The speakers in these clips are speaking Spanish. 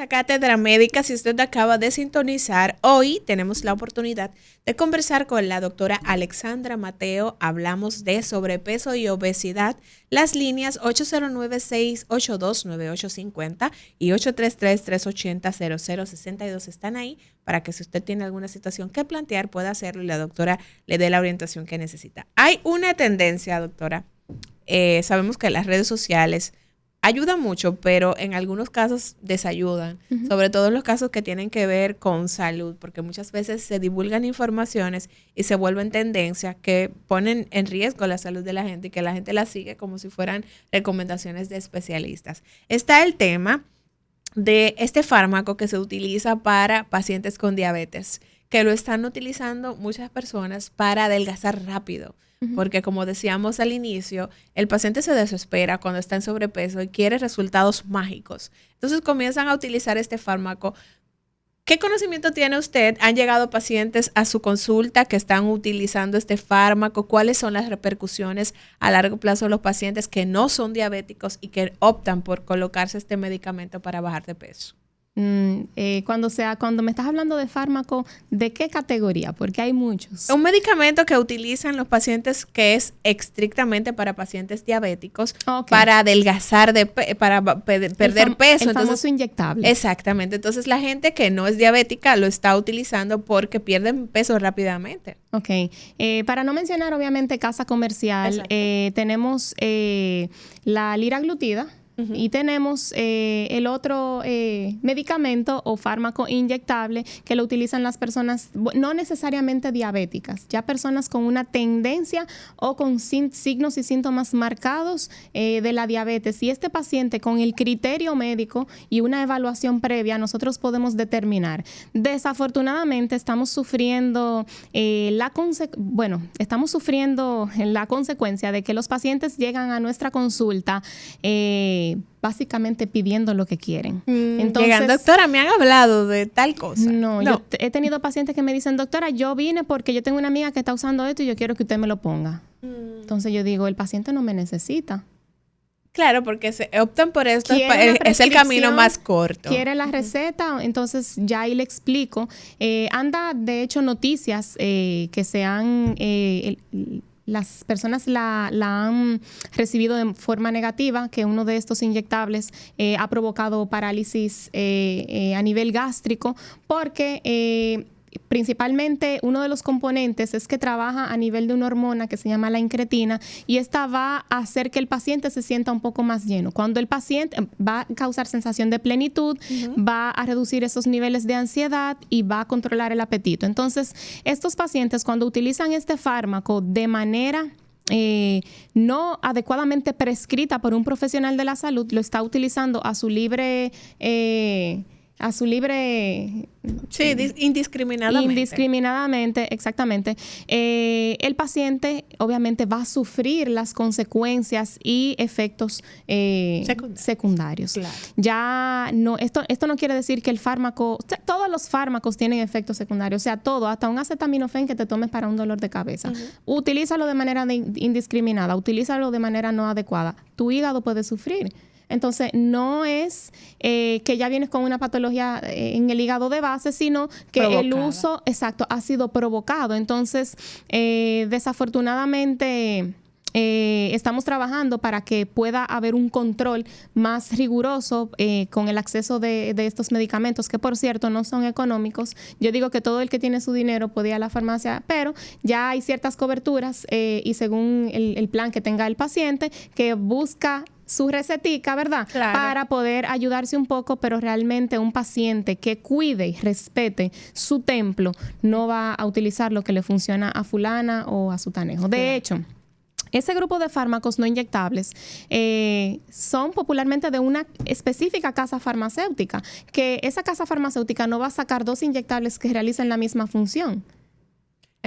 a Cátedra Médica. Si usted acaba de sintonizar, hoy tenemos la oportunidad de conversar con la doctora Alexandra Mateo. Hablamos de sobrepeso y obesidad. Las líneas 809-682-9850 y 833-380-0062 están ahí para que si usted tiene alguna situación que plantear pueda hacerlo y la doctora le dé la orientación que necesita. Hay una tendencia, doctora. Sabemos que las redes sociales ayudan mucho, pero en algunos casos desayudan, sobre todo en los casos que tienen que ver con salud, porque muchas veces se divulgan informaciones y se vuelven tendencias que ponen en riesgo la salud de la gente y que la gente las sigue como si fueran recomendaciones de especialistas. Está el tema de este fármaco que se utiliza para pacientes con diabetes, que lo están utilizando muchas personas para adelgazar rápido. Porque como decíamos al inicio, el paciente se desespera cuando está en sobrepeso y quiere resultados mágicos. Entonces comienzan a utilizar este fármaco. ¿Qué conocimiento tiene usted? ¿Han llegado pacientes a su consulta que están utilizando este fármaco? ¿Cuáles son las repercusiones a largo plazo de los pacientes que no son diabéticos y que optan por colocarse este medicamento para bajar de peso? Cuando me estás hablando de fármaco, ¿de qué categoría? Porque hay muchos. Un medicamento que utilizan los pacientes que es estrictamente para pacientes diabéticos, para adelgazar, para perder peso. El famoso inyectable. Exactamente. Entonces la gente que no es diabética lo está utilizando porque pierden peso rápidamente. Ok. Para no mencionar obviamente casa comercial, tenemos la liraglutida. Y tenemos el otro medicamento o fármaco inyectable que lo utilizan las personas no necesariamente diabéticas, ya personas con una tendencia o con signos y síntomas marcados de la diabetes. Y este paciente con el criterio médico y una evaluación previa, nosotros podemos determinar. Desafortunadamente estamos sufriendo la consecuencia de que los pacientes llegan a nuestra consulta básicamente pidiendo lo que quieren. Entonces, llegan, doctora, me han hablado de tal cosa. No. Yo he tenido pacientes que me dicen, doctora, yo vine porque yo tengo una amiga que está usando esto y yo quiero que usted me lo ponga. Entonces yo digo, el paciente no me necesita. Claro, porque se optan por esto, es el camino más corto. Quiere la receta, entonces ya ahí le explico. Anda, de hecho, noticias que se han... las personas la han recibido de forma negativa, que uno de estos inyectables ha provocado parálisis a nivel gástrico, porque principalmente uno de los componentes es que trabaja a nivel de una hormona que se llama la incretina y esta va a hacer que el paciente se sienta un poco más lleno. Cuando el paciente va a causar sensación de plenitud, va a reducir esos niveles de ansiedad y va a controlar el apetito. Entonces, estos pacientes cuando utilizan este fármaco de manera no adecuadamente prescrita por un profesional de la salud, lo está utilizando a su libre... Sí, indiscriminadamente. Indiscriminadamente, exactamente. El paciente obviamente va a sufrir las consecuencias y efectos secundarios. Claro. Ya no, esto no quiere decir que el fármaco, todos los fármacos tienen efectos secundarios, o sea, todo, hasta un acetaminofén que te tomes para un dolor de cabeza. Utilízalo de manera indiscriminada, utilízalo de manera no adecuada. Tu hígado puede sufrir. Entonces, no es que ya vienes con una patología en el hígado de base, sino que el uso, ha sido provocado. Entonces, desafortunadamente, estamos trabajando para que pueda haber un control más riguroso con el acceso de estos medicamentos, que por cierto no son económicos. Yo digo que todo el que tiene su dinero puede ir a la farmacia, pero ya hay ciertas coberturas y según el plan que tenga el paciente, que busca su recetica, ¿verdad? Claro. Para poder ayudarse un poco, pero realmente un paciente que cuide y respete su templo no va a utilizar lo que le funciona a fulana o a sutanejo. De hecho, ese grupo de fármacos no inyectables son popularmente de una específica casa farmacéutica, que esa casa farmacéutica no va a sacar dos inyectables que realicen la misma función.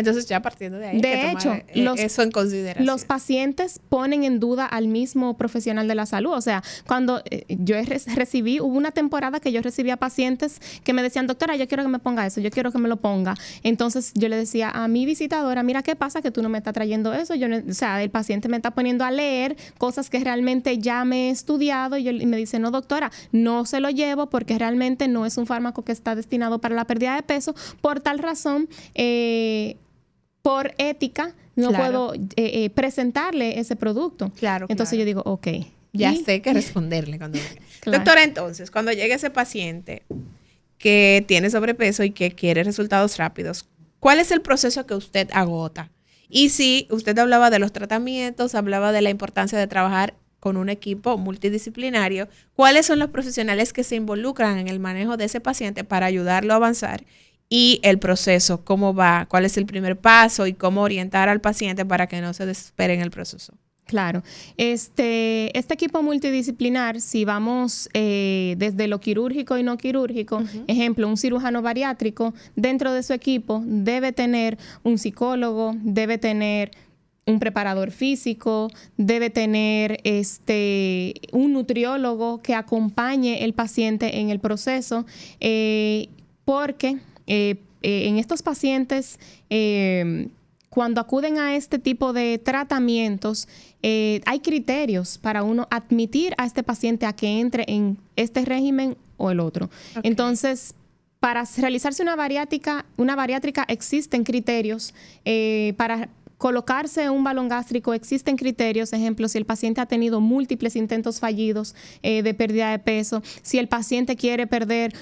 Entonces ya partiendo de ahí hay De que hecho, tomar eso en consideración. Los pacientes ponen en duda al mismo profesional de la salud. O sea, cuando hubo una temporada que yo recibía pacientes que me decían, doctora, yo quiero que me ponga eso, yo quiero que me lo ponga. Entonces yo le decía a mi visitadora, mira, ¿qué pasa que tú no me estás trayendo eso? O sea, el paciente me está poniendo a leer cosas que realmente ya me he estudiado y me dice, no, doctora, no se lo llevo porque realmente no es un fármaco que está destinado para la pérdida de peso. Por tal razón, por ética, no puedo presentarle ese producto. Claro. Entonces yo digo, ok. Ya sé qué responderle cuando venga. Claro. Doctora, entonces, cuando llegue ese paciente que tiene sobrepeso y que quiere resultados rápidos, ¿cuál es el proceso que usted agota? Y si usted hablaba de los tratamientos, hablaba de la importancia de trabajar con un equipo multidisciplinario, ¿cuáles son los profesionales que se involucran en el manejo de ese paciente para ayudarlo a avanzar? Y el proceso, ¿cómo va? ¿Cuál es el primer paso? Y cómo orientar al paciente para que no se desespere en el proceso. Claro. Este equipo multidisciplinar, si vamos desde lo quirúrgico y no quirúrgico, ejemplo, un cirujano bariátrico, dentro de su equipo debe tener un psicólogo, debe tener un preparador físico, debe tener un nutriólogo que acompañe el paciente en el proceso, porque en estos pacientes, cuando acuden a este tipo de tratamientos, hay criterios para uno admitir a este paciente a que entre en este régimen o el otro. Okay. Entonces, para realizarse una bariátrica existen criterios para colocarse un balón gástrico, existen criterios, ejemplo, si el paciente ha tenido múltiples intentos fallidos de pérdida de peso, si el paciente quiere perder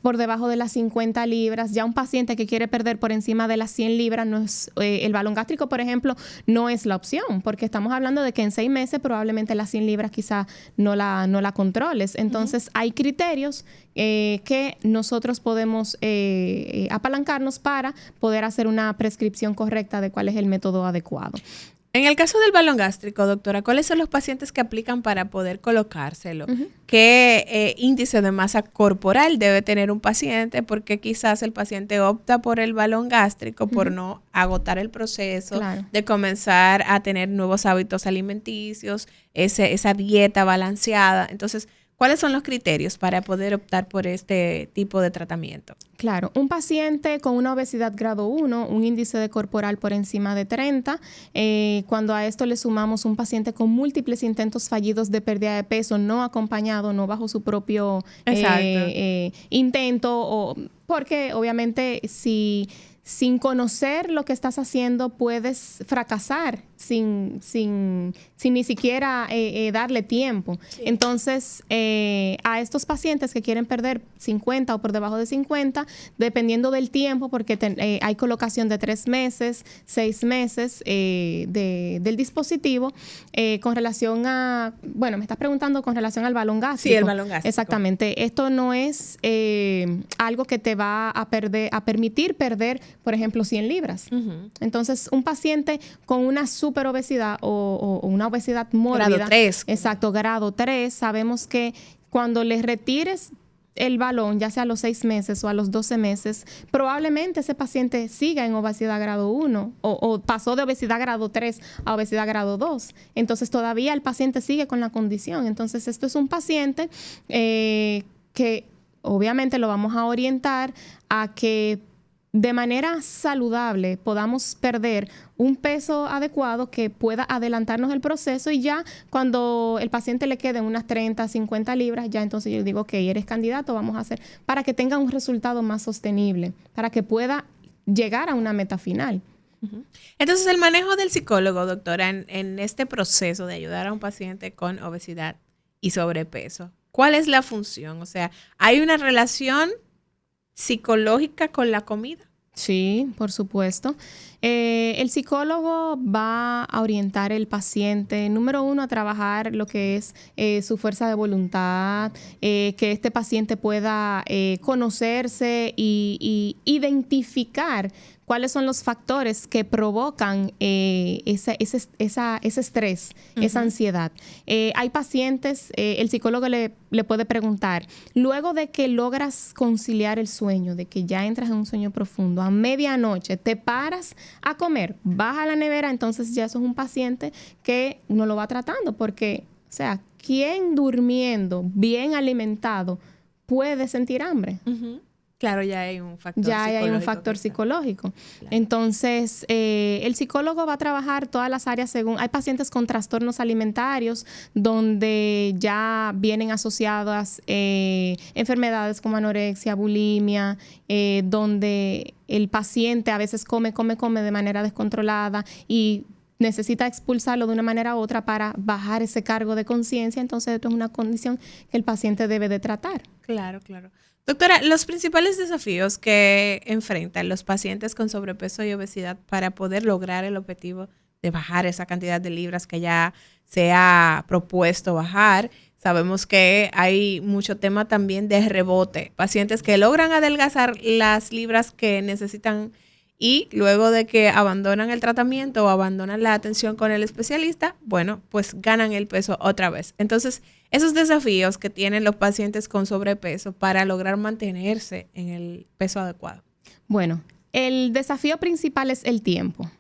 por debajo de las 50 libras, ya un paciente que quiere perder por encima de las 100 libras, no es, el balón gástrico, por ejemplo, no es la opción, porque estamos hablando de que en 6 meses probablemente las 100 libras quizá no la controles. Entonces, hay criterios que nosotros podemos apalancarnos para poder hacer una prescripción correcta de cuál es el método adecuado. En el caso del balón gástrico, doctora, ¿cuáles son los pacientes que aplican para poder colocárselo? ¿Qué índice de masa corporal debe tener un paciente? Porque quizás el paciente opta por el balón gástrico por no agotar el proceso de comenzar a tener nuevos hábitos alimenticios, esa dieta balanceada. Entonces, ¿cuáles son los criterios para poder optar por este tipo de tratamiento? Claro, un paciente con una obesidad grado 1, un índice de corporal por encima de 30, cuando a esto le sumamos un paciente con múltiples intentos fallidos de pérdida de peso, no acompañado, no bajo su propio intento, porque obviamente sin conocer lo que estás haciendo puedes fracasar sin ni siquiera darle tiempo. Sí. Entonces, a estos pacientes que quieren perder 50 o por debajo de 50, dependiendo del tiempo, porque hay colocación de 3 meses, 6 meses del dispositivo, con relación a, bueno, me estás preguntando con relación al balón gástrico. Sí, el balón gástrico. Exactamente. Esto no es algo que te va a permitir perder, por ejemplo, 100 libras. Entonces, un paciente con una superobesidad o una obesidad mórbida. Grado 3. Exacto, grado 3. Sabemos que cuando le retires el balón, ya sea a los 6 meses o a los 12 meses, probablemente ese paciente siga en obesidad grado 1 o pasó de obesidad grado 3 a obesidad grado 2. Entonces, todavía el paciente sigue con la condición. Entonces, esto es un paciente que obviamente lo vamos a orientar a que de manera saludable podamos perder un peso adecuado que pueda adelantarnos el proceso, y ya cuando el paciente le queden unas 30, 50 libras, ya entonces yo digo, ok, eres candidato, vamos a hacer para que tenga un resultado más sostenible, para que pueda llegar a una meta final. Entonces, el manejo del psicólogo, doctora, en este proceso de ayudar a un paciente con obesidad y sobrepeso, ¿cuál es la función? O sea, ¿hay una relación psicológica con la comida? Sí, por supuesto. El psicólogo va a orientar al paciente, número 1, a trabajar lo que es su fuerza de voluntad, que este paciente pueda conocerse y identificar cuáles son los factores que provocan ese estrés, esa ansiedad. Hay pacientes, el psicólogo le puede preguntar, luego de que logras conciliar el sueño, de que ya entras en un sueño profundo, a medianoche te paras a comer, vas a la nevera, entonces ya eso es un paciente que uno lo va tratando, porque, o sea, ¿quién durmiendo, bien alimentado, puede sentir hambre? Claro, ya hay un factor ya psicológico. hay un factor psicológico. Claro. Entonces, el psicólogo va a trabajar todas las áreas según... Hay pacientes con trastornos alimentarios donde ya vienen asociadas enfermedades como anorexia, bulimia, donde el paciente a veces come de manera descontrolada y necesita expulsarlo de una manera u otra para bajar ese cargo de conciencia. Entonces, esto es una condición que el paciente debe de tratar. Claro, claro. Doctora, los principales desafíos que enfrentan los pacientes con sobrepeso y obesidad para poder lograr el objetivo de bajar esa cantidad de libras que ya se ha propuesto bajar. Sabemos que hay mucho tema también de rebote. Pacientes que logran adelgazar las libras que necesitan y luego de que abandonan el tratamiento o abandonan la atención con el especialista, bueno, pues ganan el peso otra vez. Entonces, esos desafíos que tienen los pacientes con sobrepeso para lograr mantenerse en el peso adecuado. Bueno, el desafío principal es el tiempo.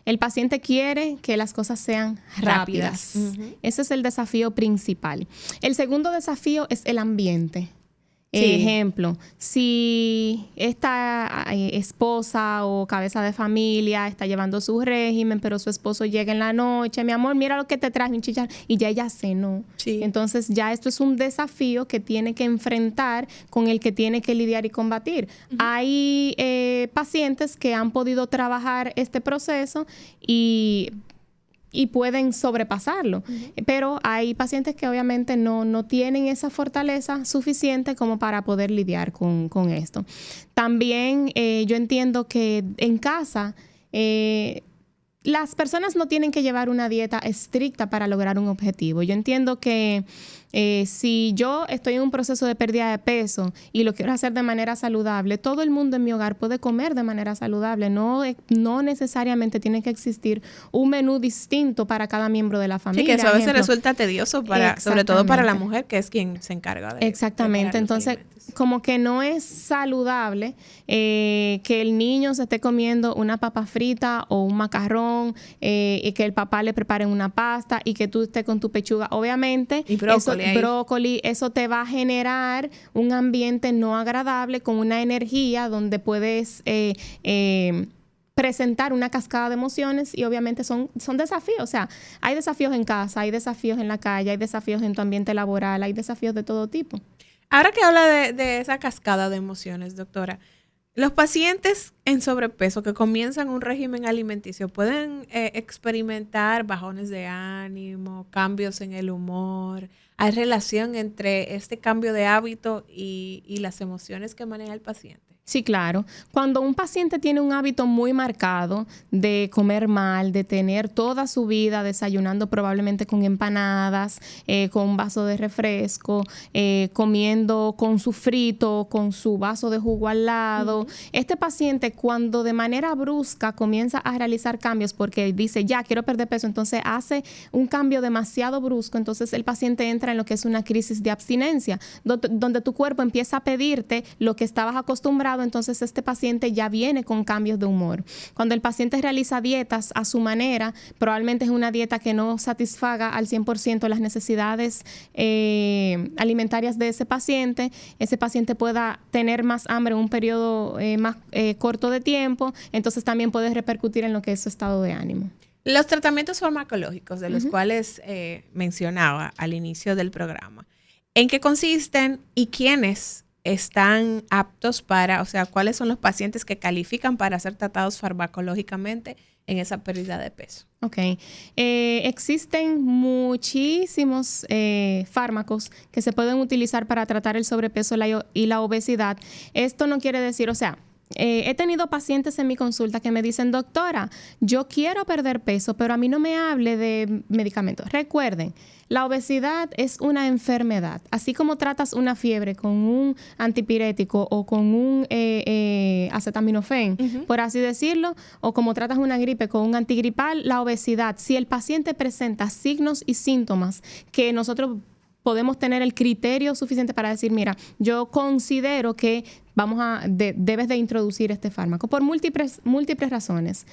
El paciente quiere que las cosas sean rápidas. Ese es el desafío principal. El segundo desafío es el ambiente. Sí. Ejemplo, si esta esposa o cabeza de familia está llevando su régimen, pero su esposo llega en la noche, mi amor, mira lo que te traje, un chicharrón, y ya ella cenó. Sí. Entonces ya esto es un desafío que tiene que enfrentar, con el que tiene que lidiar y combatir. Hay pacientes que han podido trabajar este proceso y pueden sobrepasarlo. Pero hay pacientes que obviamente no tienen esa fortaleza suficiente como para poder lidiar con esto. También yo entiendo que en casa las personas no tienen que llevar una dieta estricta para lograr un objetivo. Yo entiendo que si yo estoy en un proceso de pérdida de peso y lo quiero hacer de manera saludable, todo el mundo en mi hogar puede comer de manera saludable. No necesariamente tiene que existir un menú distinto para cada miembro de la familia. Sí, que eso a veces resulta tedioso, sobre todo para la mujer, que es quien se encarga de... Exactamente. Entonces, como que no es saludable que el niño se esté comiendo una papa frita o un macarrón y que el papá le prepare una pasta y que tú estés con tu pechuga. Obviamente, y brócoli, eso te va a generar un ambiente no agradable con una energía donde puedes presentar una cascada de emociones y obviamente son desafíos. O sea, hay desafíos en casa, hay desafíos en la calle, hay desafíos en tu ambiente laboral, hay desafíos de todo tipo. Ahora que habla de esa cascada de emociones, doctora, los pacientes en sobrepeso que comienzan un régimen alimenticio pueden experimentar bajones de ánimo, cambios en el humor. ¿Hay relación entre este cambio de hábito y las emociones que maneja el paciente? Sí, claro. Cuando un paciente tiene un hábito muy marcado de comer mal, de tener toda su vida desayunando probablemente con empanadas, con un vaso de refresco, comiendo con su frito, con su vaso de jugo al lado, este paciente cuando de manera brusca comienza a realizar cambios porque dice, ya quiero perder peso, entonces hace un cambio demasiado brusco, entonces el paciente entra en lo que es una crisis de abstinencia, donde tu cuerpo empieza a pedirte lo que estabas acostumbrado. Entonces este paciente ya viene con cambios de humor. Cuando el paciente realiza dietas a su manera, probablemente es una dieta que no satisfaga al 100% las necesidades alimentarias de ese paciente pueda tener más hambre en un periodo más corto de tiempo, entonces también puede repercutir en lo que es su estado de ánimo. Los tratamientos farmacológicos de los cuales mencionaba al inicio del programa, ¿en qué consisten y quiénes están aptos para, o sea, cuáles son los pacientes que califican para ser tratados farmacológicamente en esa pérdida de peso? Ok. Existen muchísimos fármacos que se pueden utilizar para tratar el sobrepeso y la obesidad. Esto no quiere decir, o sea, He tenido pacientes en mi consulta que me dicen, doctora, yo quiero perder peso, pero a mí no me hable de medicamentos. Recuerden, la obesidad es una enfermedad. Así como tratas una fiebre con un antipirético o con un acetaminofén, por así decirlo, o como tratas una gripe con un antigripal, la obesidad, si el paciente presenta signos y síntomas que nosotros podemos tener el criterio suficiente para decir, mira, yo considero que debes de introducir este fármaco por múltiples razones.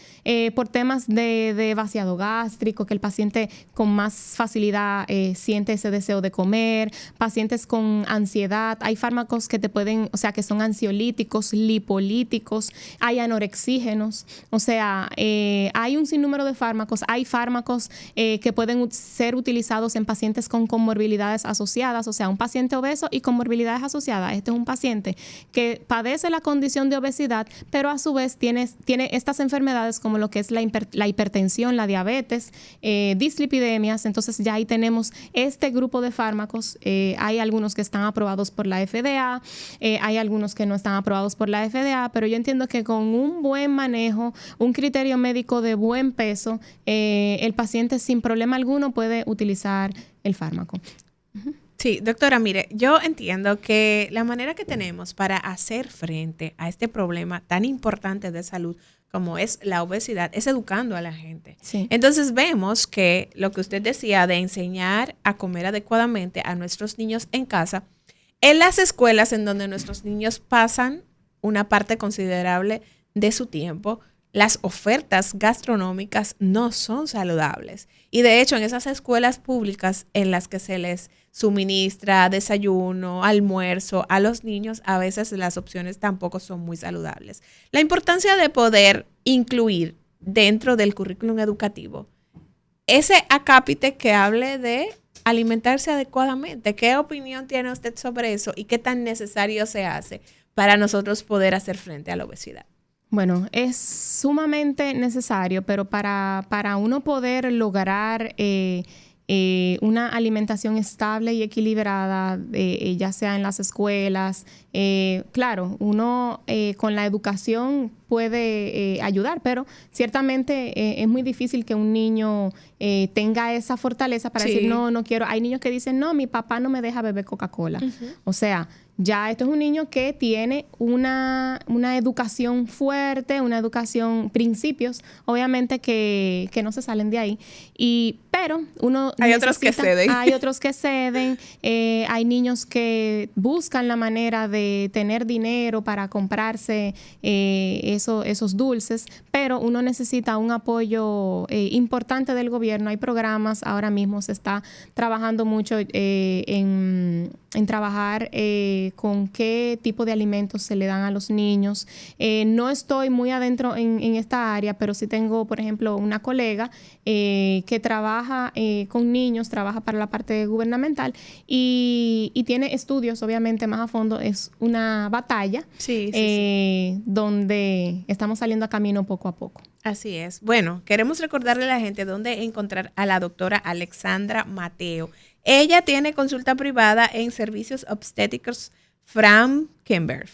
Por temas de vaciado gástrico, que el paciente con más facilidad siente ese deseo de comer, pacientes con ansiedad. Hay fármacos que que son ansiolíticos, lipolíticos, hay anorexígenos. O sea, hay un sinnúmero de fármacos. Hay fármacos que pueden ser utilizados en pacientes con comorbilidades asociadas, o sea, un paciente obeso y comorbilidades asociadas. Este es un paciente que padece la condición de obesidad, pero a su vez tiene estas enfermedades como lo que es la hipertensión, la diabetes, dislipidemias. Entonces ya ahí tenemos este grupo de fármacos. Hay algunos que están aprobados por la FDA, hay algunos que no están aprobados por la FDA, pero yo entiendo que con un buen manejo, un criterio médico de buen peso, el paciente sin problema alguno puede utilizar el fármaco. Sí, doctora, mire, yo entiendo que la manera que tenemos para hacer frente a este problema tan importante de salud como es la obesidad es educando a la gente. Sí. Entonces vemos que lo que usted decía de enseñar a comer adecuadamente a nuestros niños en casa, en las escuelas en donde nuestros niños pasan una parte considerable de su tiempo, las ofertas gastronómicas no son saludables. Y de hecho, en esas escuelas públicas en las que se les suministra desayuno, almuerzo a los niños, a veces las opciones tampoco son muy saludables. La importancia de poder incluir dentro del currículum educativo ese acápite que hable de alimentarse adecuadamente. ¿Qué opinión tiene usted sobre eso y qué tan necesario se hace para nosotros poder hacer frente a la obesidad? Bueno, es sumamente necesario, pero para uno poder lograr una alimentación estable y equilibrada, ya sea en las escuelas, claro, uno con la educación puede ayudar, pero ciertamente es muy difícil que un niño tenga esa fortaleza para decir, no quiero. Hay niños que dicen, no, mi papá no me deja beber Coca-Cola. O sea, ya esto es un niño que tiene una educación fuerte, una educación, principios, obviamente que no se salen de ahí. Pero uno hay otros que ceden. Hay otros que ceden. Hay niños que buscan la manera de tener dinero para comprarse esos dulces, pero uno necesita un apoyo importante del gobierno. Hay programas, ahora mismo se está trabajando mucho en trabajar con qué tipo de alimentos se le dan a los niños. No estoy muy adentro en esta área, pero sí tengo, por ejemplo, una colega que trabaja con niños, trabaja para la parte gubernamental y tiene estudios, obviamente, más a fondo. Es una batalla donde estamos saliendo a camino poco a poco. Así es. Bueno, queremos recordarle a la gente dónde encontrar a la doctora Alexandra Mateo. Ella tiene consulta privada en Servicios Obstétricos Frankenberg,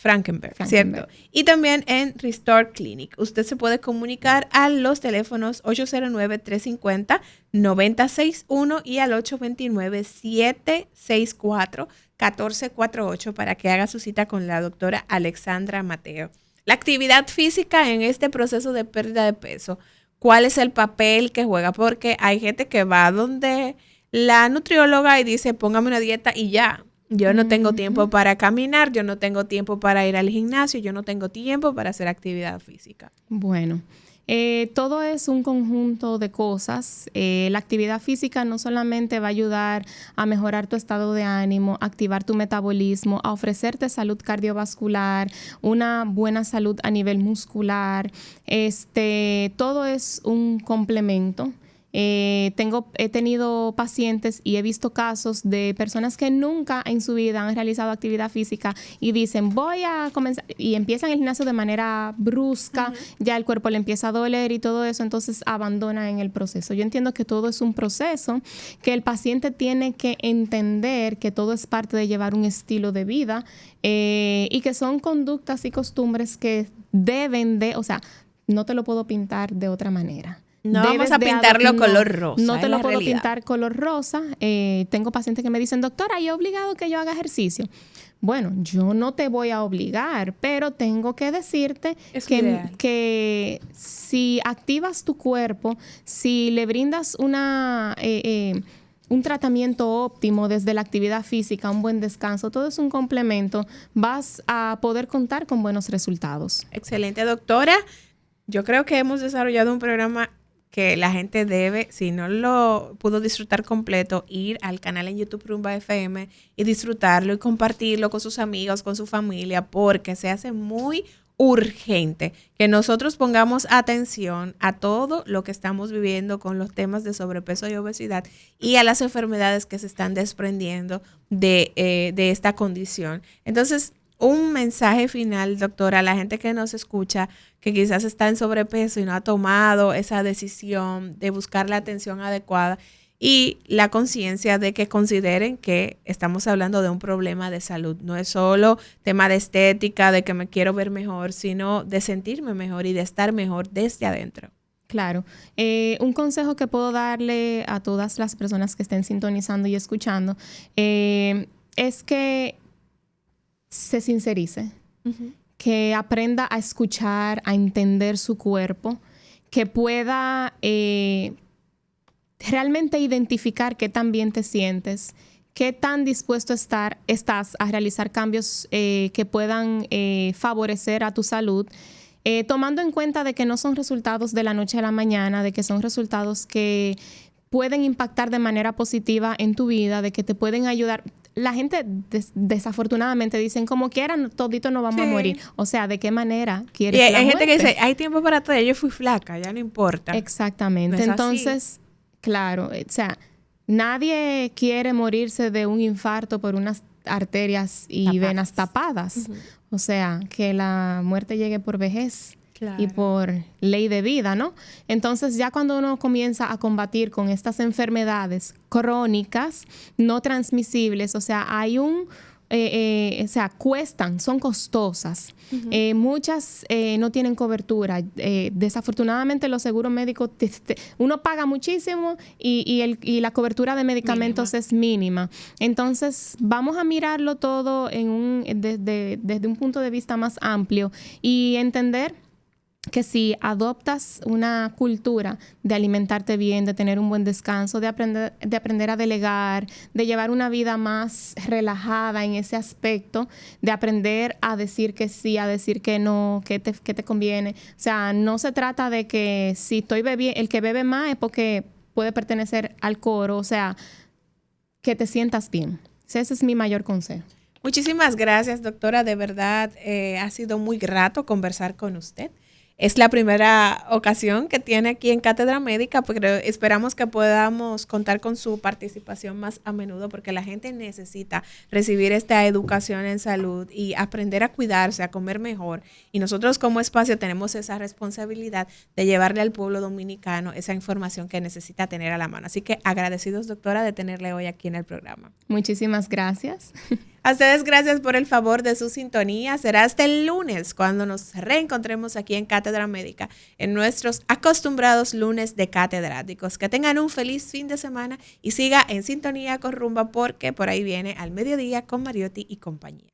¿cierto? Y también en Restore Clinic. Usted se puede comunicar a los teléfonos 809-350-9061 y al 829-764-1448 para que haga su cita con la doctora Alexandra Mateo. La actividad física en este proceso de pérdida de peso, ¿cuál es el papel que juega? Porque hay gente que va donde la nutrióloga y dice, póngame una dieta y ya. Yo no tengo tiempo para caminar, yo no tengo tiempo para ir al gimnasio, yo no tengo tiempo para hacer actividad física. Bueno, todo es un conjunto de cosas. La actividad física no solamente va a ayudar a mejorar tu estado de ánimo, activar tu metabolismo, a ofrecerte salud cardiovascular, una buena salud a nivel muscular. Todo es un complemento. He tenido pacientes y he visto casos de personas que nunca en su vida han realizado actividad física y dicen, voy a comenzar, y empiezan el gimnasio de manera brusca, ya el cuerpo le empieza a doler y todo eso, entonces abandonan en el proceso. Yo entiendo que todo es un proceso, que el paciente tiene que entender que todo es parte de llevar un estilo de vida y que son conductas y costumbres que o sea, no te lo puedo pintar de otra manera. No vamos a pintarlo color rosa. No te lo puedo pintar color rosa. Tengo pacientes que me dicen, doctora, ¿y es obligado que yo haga ejercicio? Bueno, yo no te voy a obligar, pero tengo que decirte que si activas tu cuerpo, si le brindas un tratamiento óptimo desde la actividad física, un buen descanso, todo es un complemento, vas a poder contar con buenos resultados. Excelente, doctora. Yo creo que hemos desarrollado un programa que la gente debe, si no lo pudo disfrutar completo, ir al canal en YouTube Rumba FM y disfrutarlo y compartirlo con sus amigos, con su familia, porque se hace muy urgente que nosotros pongamos atención a todo lo que estamos viviendo con los temas de sobrepeso y obesidad y a las enfermedades que se están desprendiendo de esta condición. Entonces, un mensaje final, doctora, a la gente que nos escucha, que quizás está en sobrepeso y no ha tomado esa decisión de buscar la atención adecuada y la conciencia de que consideren que estamos hablando de un problema de salud. No es solo tema de estética, de que me quiero ver mejor, sino de sentirme mejor y de estar mejor desde adentro. Claro. Un consejo que puedo darle a todas las personas que estén sintonizando y escuchando es que se sincerice, que aprenda a escuchar, a entender su cuerpo, que pueda realmente identificar qué tan bien te sientes, qué tan dispuesto estás a realizar cambios que puedan favorecer a tu salud, tomando en cuenta de que no son resultados de la noche a la mañana, de que son resultados que pueden impactar de manera positiva en tu vida, de que te pueden ayudar. La gente desafortunadamente dicen, como quieran, todito no vamos a morir. O sea, ¿de qué manera quieres y la hay muerte? gente que dice, hay tiempo para todo, yo fui flaca, ya no importa. Exactamente. No es Entonces, así. claro, o sea, nadie quiere morirse de un infarto por unas arterias y venas tapadas. O sea, que la muerte llegue por vejez. Claro. Y por ley de vida, ¿no? Entonces, ya cuando uno comienza a combatir con estas enfermedades crónicas, no transmisibles, o sea, hay o sea, cuestan, son costosas. Muchas no tienen cobertura. Desafortunadamente, los seguros médicos, uno paga muchísimo y la cobertura de medicamentos es mínima. Entonces, vamos a mirarlo todo desde un punto de vista más amplio y entender que si adoptas una cultura de alimentarte bien, de tener un buen descanso, de aprender a delegar, de llevar una vida más relajada en ese aspecto, de aprender a decir que sí, a decir que no, que te conviene. O sea, no se trata de que si estoy bebiendo, el que bebe más es porque puede pertenecer al coro, o sea, que te sientas bien. Ese es mi mayor consejo. Muchísimas gracias, doctora. De verdad, ha sido muy grato conversar con usted. Es la primera ocasión que tiene aquí en Cátedra Médica, pero esperamos que podamos contar con su participación más a menudo porque la gente necesita recibir esta educación en salud y aprender a cuidarse, a comer mejor. Y nosotros como espacio tenemos esa responsabilidad de llevarle al pueblo dominicano esa información que necesita tener a la mano. Así que agradecidos, doctora, de tenerle hoy aquí en el programa. Muchísimas gracias. A ustedes gracias por el favor de su sintonía. Será hasta el lunes cuando nos reencontremos aquí en Cátedra Médica, en nuestros acostumbrados lunes de catedráticos. Que tengan un feliz fin de semana y siga en sintonía con Rumba porque por ahí viene Al Mediodía con Mariotti y compañía.